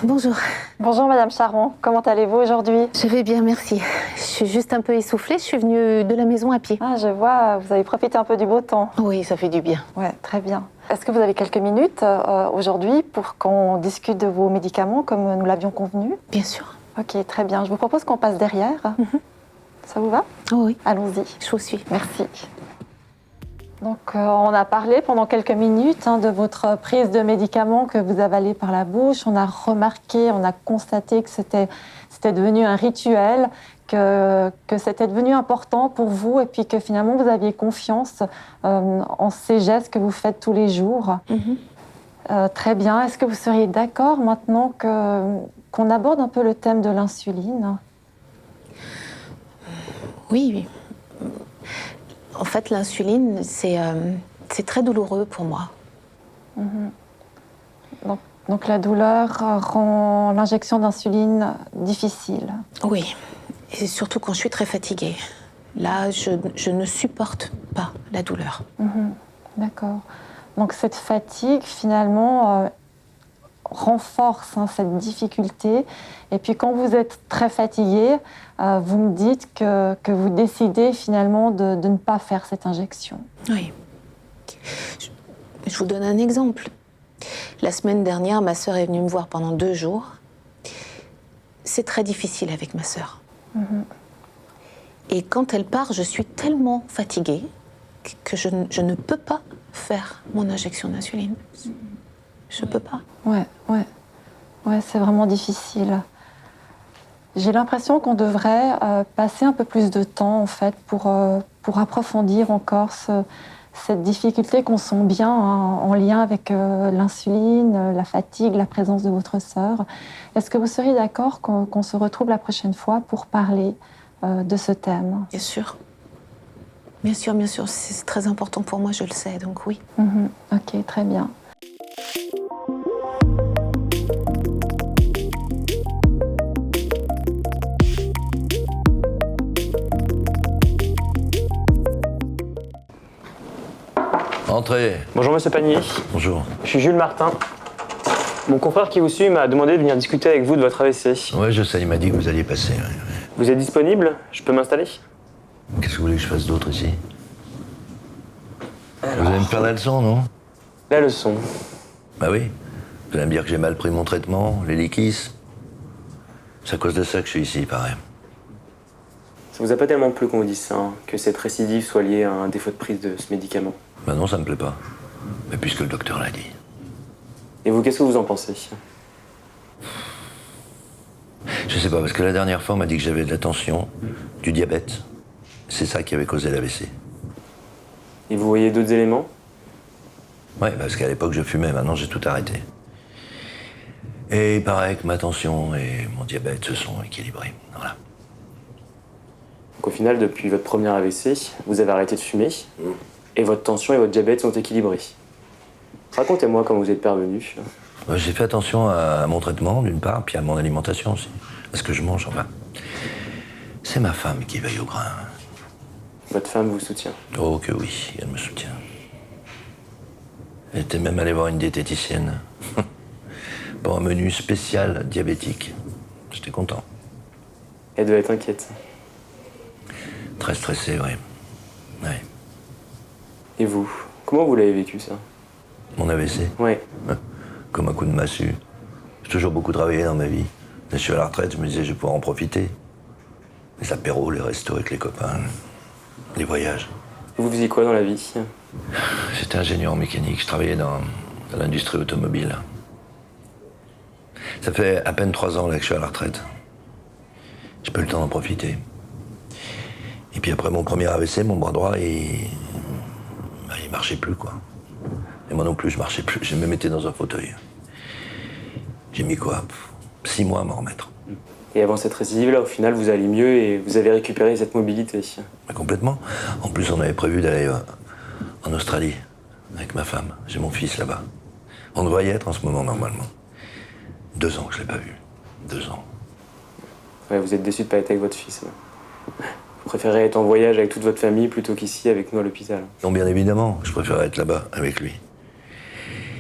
Bonjour. Bonjour Madame Charron, comment allez-vous aujourd'hui? Je vais bien, merci. Je suis juste un peu essoufflée, je suis venue de la maison à pied. Ah, je vois, vous avez profité un peu du beau temps. Oui, ça fait du bien. Ouais, très bien. Est-ce que vous avez quelques minutes aujourd'hui pour qu'on discute de vos médicaments comme nous l'avions convenu? Bien sûr. Ok, très bien. Je vous propose qu'on passe derrière. Ça vous va? Oh oui, Allons-y. je vous suis. Merci. Donc, on a parlé pendant quelques minutes de votre prise de médicaments que vous avalez par la bouche. On a remarqué, on a constaté que c'était devenu un rituel, que c'était devenu important pour vous et puis que finalement vous aviez confiance en ces gestes que vous faites tous les jours. Très bien. Est-ce que vous seriez d'accord maintenant qu'on aborde un peu le thème de l'insuline? Oui, oui. En fait, l'insuline, c'est très douloureux pour moi. Donc la douleur rend l'injection d'insuline difficile. Oui, et surtout quand je suis très fatiguée. Là, je ne supporte pas la douleur. D'accord. Donc cette fatigue, finalement, renforce cette difficulté. Et puis quand vous êtes très fatigué, vous me dites que vous décidez finalement de ne pas faire cette injection. Oui. Je vous donne un exemple. La semaine dernière, ma sœur est venue me voir pendant 2 jours. C'est très difficile avec ma sœur. Et quand elle part, je suis tellement fatiguée que je ne peux pas faire mon injection d'insuline. Je peux pas. Ouais, c'est vraiment difficile. J'ai l'impression qu'on devrait passer un peu plus de temps en fait pour approfondir encore cette difficulté qu'on sent bien en lien avec l'insuline, la fatigue, la présence de votre sœur. Est-ce que vous seriez d'accord qu'on se retrouve la prochaine fois pour parler de ce thème? Bien sûr. Bien sûr, c'est très important pour moi, je le sais, donc oui. Ok, très bien. Entrez. Bonjour Monsieur Panier, Bonjour. je suis Jules Martin. Mon confrère qui vous suit m'a demandé de venir discuter avec vous de votre AVC. Ouais, je sais, il m'a dit que vous alliez passer. Ouais. Vous êtes disponible? Je peux m'installer? Qu'est-ce que vous voulez que je fasse d'autre ici? Vous allez me faire la leçon, non? La leçon. Bah oui. Vous allez me dire que j'ai mal pris mon traitement, les liquis. C'est à cause de ça que je suis ici, pareil. Ça vous a pas tellement plu qu'on vous dise ça, que cette récidive soit liée à un défaut de prise de ce médicament? Bah non, ça me plaît pas. Mais puisque le docteur l'a dit. Et vous, qu'est-ce que vous en pensez? Je sais pas, parce que la dernière fois, on m'a dit que j'avais de la tension, du diabète. C'est ça qui avait causé l'AVC. Et vous voyez d'autres éléments? Ouais, parce qu'à l'époque, je fumais, maintenant j'ai tout arrêté. Et il paraît que ma tension et mon diabète se sont équilibrés. Voilà. Donc au final, depuis votre premier AVC, vous avez arrêté de fumer, et votre tension et votre diabète sont équilibrés. Racontez-moi comment vous êtes parvenu. J'ai fait attention à mon traitement, d'une part, puis à mon alimentation aussi. À ce que je mange, enfin. C'est ma femme qui veille au grain. Votre femme vous soutient. Oh que oui, elle me soutient. Elle était même allée voir une diététicienne. Pour un menu spécial diabétique. J'étais content. Elle doit être inquiète. Très stressé, oui. Ouais. Et vous, comment vous l'avez vécu ça? Mon AVC, Ouais. comme un coup de massue. J'ai toujours beaucoup travaillé dans ma vie. Quand je suis à la retraite, je me disais, je vais pouvoir en profiter. Les apéros, les restos avec les copains, les voyages. Vous faisiez quoi dans la vie? J'étais ingénieur en mécanique, je travaillais dans l'industrie automobile. Ça fait à peine 3 ans là que je suis à la retraite. J'ai pas eu le temps d'en profiter. Et puis après mon premier AVC, mon bras droit, il marchait plus, quoi. Et moi non plus, je marchais plus. J'ai même été dans un fauteuil. J'ai mis quoi? 6 mois à m'en remettre. Et avant cette récidive-là, au final, vous allez mieux et vous avez récupéré cette mobilité. Mais complètement. En plus, on avait prévu d'aller en Australie avec ma femme. J'ai mon fils là-bas. On devrait y être en ce moment, normalement. 2 ans que je l'ai pas vu. 2 ans. Ouais, vous êtes déçu de ne pas être avec votre fils. Vous préférez être en voyage avec toute votre famille plutôt qu'ici avec nous à l'hôpital. Non, bien évidemment, je préfère être là-bas avec lui.